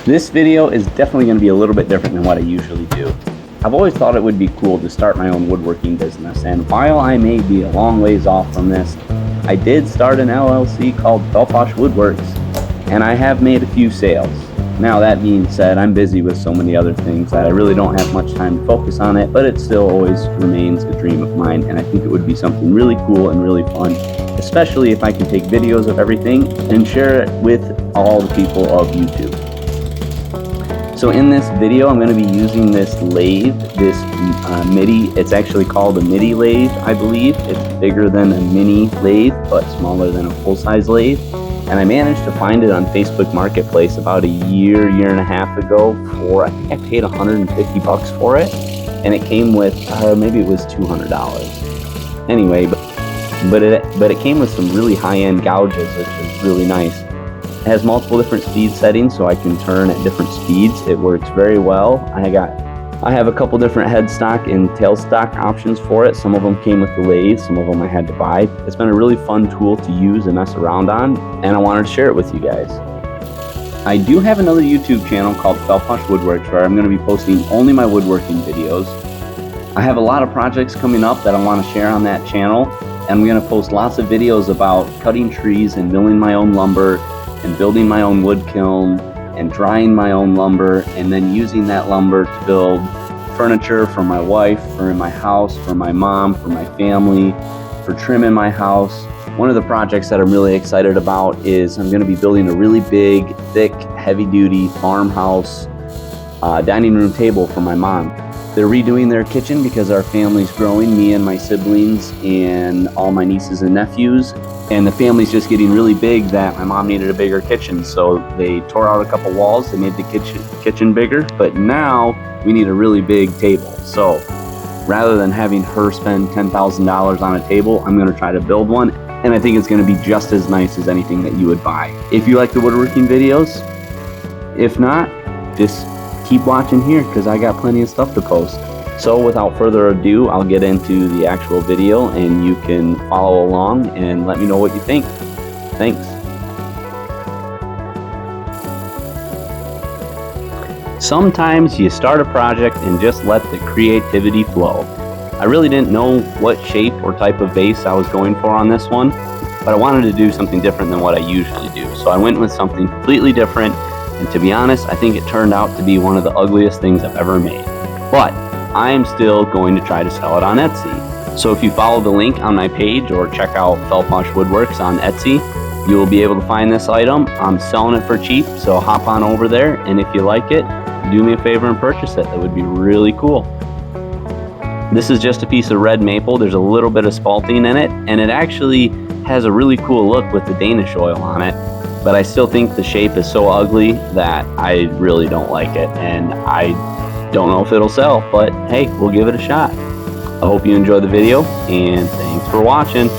This video is definitely going to be a little bit different than what I usually do. I've always thought it would be cool to start my own woodworking business, and while I may be a long ways off from this, I did start an LLC called Felposh Woodworks, and I have made a few sales. Now that being said, I'm busy with so many other things that I really don't have much time to focus on it, but it still always remains a dream of mine, and I think it would be something really cool and really fun, especially if I can take videos of everything and share it with all the people of YouTube. So in this video, I'm going to be using this lathe, this midi. It's actually called a midi lathe, I believe. It's bigger than a mini lathe, but smaller than a full-size lathe. And I managed to find it on Facebook Marketplace about a year and a half ago for, I think I paid 150 bucks for it. And it came with, maybe it was $200. Anyway, but it came with some really high-end gouges, which is really nice. It has multiple different speed settings, so I can turn at different speeds. It works very well. I have a couple different headstock and tailstock options for it. Some of them came with the lathe, some of them I had to buy. It's been a really fun tool to use and mess around on, and I wanted to share it with you guys. I do have another YouTube channel called Felposh Woodworks where I'm going to be posting only my woodworking videos. I have a lot of projects coming up that I want to share on that channel, and I'm going to post lots of videos about cutting trees and milling my own lumber and building my own wood kiln and drying my own lumber, and then using that lumber to build furniture for my wife, for in my house, for my mom, for my family, for trim in my house. One of the projects that I'm really excited about is I'm going to be building a really big, thick, heavy-duty farmhouse dining room table for my mom. They're redoing their kitchen because our family's growing, me and my siblings and all my nieces and nephews. And the family's just getting really big that my mom needed a bigger kitchen. So they tore out a couple walls, they made the kitchen bigger, but now we need a really big table. So rather than having her spend $10,000 on a table, I'm gonna try to build one. And I think it's gonna be just as nice as anything that you would buy. If you like the woodworking videos, if not, just keep watching here because I got plenty of stuff to post. So without further ado, I'll get into the actual video and you can follow along and let me know what you think. Thanks. Sometimes you start a project and just let the creativity flow. I really didn't know what shape or type of vase I was going for on this one, but I wanted to do something different than what I usually do. So I went with something completely different. And to be honest, I think it turned out to be one of the ugliest things I've ever made. But I am still going to try to sell it on Etsy. So if you follow the link on my page or check out Felposh Woodworks on Etsy, you will be able to find this item. I'm selling it for cheap, so hop on over there. And if you like it, do me a favor and purchase it. That would be really cool. This is just a piece of red maple. There's a little bit of spalting in it, and it actually has a really cool look with the Danish oil on it. But I still think the shape is so ugly that I really don't like it, and I don't know if it'll sell, but hey, we'll give it a shot. I hope you enjoy the video, and thanks for watching.